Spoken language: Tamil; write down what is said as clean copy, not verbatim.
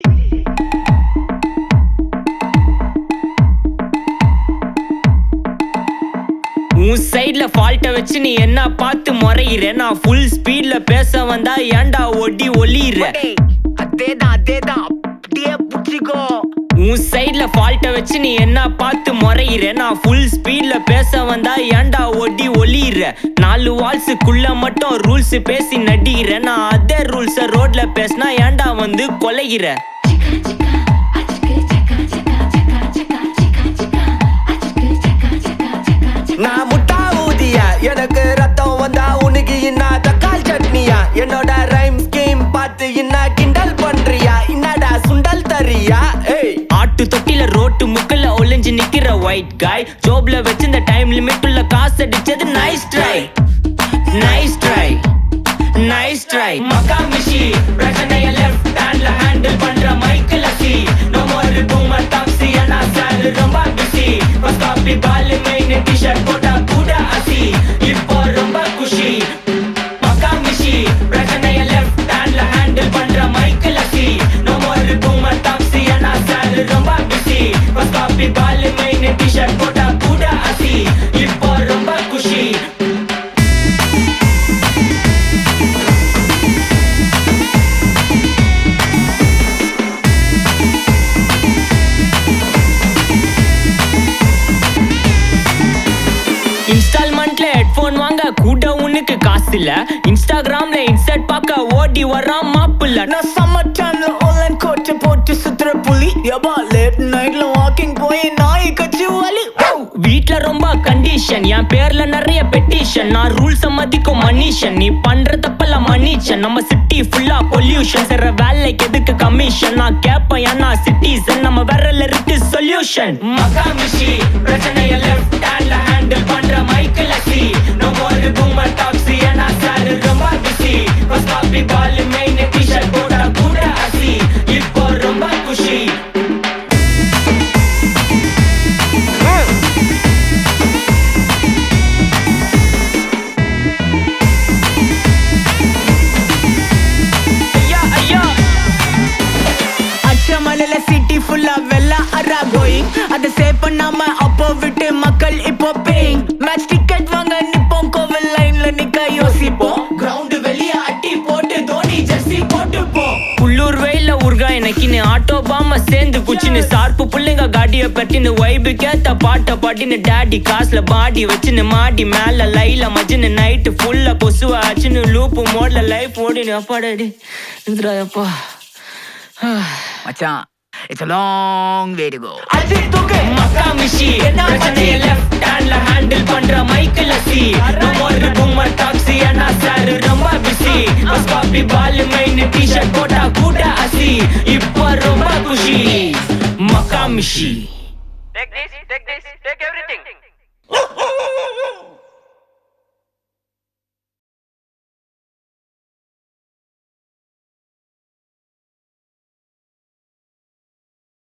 உன் சைட்ல ஃபால்ட்ட வச்சு நீ என்ன பார்த்து முறையிற. நான் ஃபுல் ஸ்பீட்ல பேச வந்தா ஏன்டா ஒடி ஒளியிற. அதேதான் அப்படியே புடிச்சுக்கோ. உன் சைட்ல ஃபால்ட்ட வச்சு நீ என்ன பார்த்து முறையிற. நான் ஃபுல் ஸ்பீட்ல பேச வந்தா ஏன்டா ஒடி ஒளியிற. 4 வால்ஸுக்குள்ள மட்டும் ரூல்ஸ் பேசி நடிகிற. நான் அதே ரூல்ஸ ரோட்ல பேசினா ஏன்டா வந்து கொலைகிற. நான் முட்டா ஊதியா, எனக்கு ரத்தம் வந்தா உனக்கு இன்னா தக்காளி சட்னியா. என்னோட ரைம் ஸ்கீம் பார்த்து இன்னா கிண்டல் பண்றியா. என்னடா சுண்டல் தரியா. ஆட்டு தொட்டில ரோட்டு முக்கல ஒளிஞ்சு நிக்கிற ஒயிட் காய். ஜோப்ல வச்சிருந்த டைம் லிமிட் உள்ள காசு அடிச்சது nice try, nice try, nice try. மக்கா மிஷி பிரச்சனைய லெஃப்ட் ஹேண்ட்ல ஹேண்டில் பண்ற மைக்கேல் அசி. நோ மோர் பூமர் டாக்ஸி அண்ணா சார் ரொம்ப பிஸி. ஃபர்ஸ்ட் காப்பி பால் மெயின் டி-ஷர்ட் போட்டா கூட அசி. இப்போ ரொம்ப குஷி. மக்கா மிஷி பிரச்சனைய லெஃப்ட் ஹேண்ட்ல ஹேண்டில் பண்ற மைக்கேல் அசி. நோ மோர் பூமர் டாக்ஸி அண்ணா சார் ரொம்ப பிஸி. ஃபர்ஸ்ட் காப்பி பால் மெயின் டி-ஷர்ட் போட்டா கூட அசி. இப்போ ரொம்ப குஷி. இன்ஸ்டால்மெண்ட்ல ஹெட்போன் வாங்க கூட உனக்கு காசு இல்ல. இன்ஸ்டாகிராம்ல இன்ஸ்டன்ட் பார்க்க ஓடி வரான் மாப்பிள்ள. நான் சம்மர் டைம்ல ஆன்லைன் கோட் போட்டு சுத்துற புலி. யப்பா லேட் நைட்ல வாக்கிங் போய் நாய் கச்சி வலி. வீட்ல ரொம்ப கண்டிஷன், என் பேர்ல நிறைய பெட்டிஷன். நான் ரூல்ஸ் மதிக்கும் மனுஷன், நீ பண்ற தப்பெல்லாம் மன்னிச்சன். நம்ம சிட்டி ஃபுல்லா பொல்யூஷன், செய்ற வேலைக்கு எதுக்கு கமிஷன். நான் கேப்பேன் ஏன்னா சிட்டிசன், நம்ம விரல்ல இருக்கு சொல்யூஷன். மக்கா மிஷி பிரச்சனைய லெஃப்ட் ஹேண்ட்ல ஹேண்டில் பண்ற மைக்கேல் அசி. நோ மோர் பூமர் டாக்ஸி அண்ணா சார் ரொம்ப பிஸி. ஃபர்ஸ்ட் காப்பி பால் மெயின் டி-ஷர்ட் போட்டா கூட அசி. இப்போ ரொம்ப குஷி. மலையில சிட்டி ஃபுல்லா வெள்ளா அரா கோயிங். அதை சேவ் பண்ணாம அப்போ விட்டு மக்கள் இப்போ பேயிங். மேட்ச் டிக்கெட் வாங்க நிப்போம், கோவில் லைன்ல நிக்க யோசிப்போம். கிரவுண்ட் வெளிய அட்டி போட்டு தோனி ஜெர்சி போட்டு போ. உள்ளூர் வெயில உருகா எனக்குன்னு ஆட்டோ பாம சேர்ந்து குச்சின்னு. சார்பு புள்ளைங்க காடிய பட்டின்னு வைபு கேத்த பாட்ட பாட்டின்னு. டாடி காசுல பாடி வச்சுன்னு மாடி மேல லைல மஜின்னு. நைட்டு ஃபுல்லா கொசுவா ஆச்சுன்னு லூப்பு மோட்ல லைஃப் ஓடினு. அப்பாடாடி இந்திராயப்பா மச்சான், it's a long way to go. மக்கா மிஷி பிரச்சனைய லெஃப்ட் ஹேண்ட்ல ஹேண்டில் பண்ற மைக்கேல் அசி. நோ மோர் பூமர் டாக்ஸி அண்ணா சார் ரொம்ப பிஸி. ஃபர்ஸ்ட் காப்பி பால் மெயின் டி-ஷர்ட் போட்டா கூட அசி. இப்போ ரொம்ப குஷி. மக்கா மிஷி. Take this, take everything.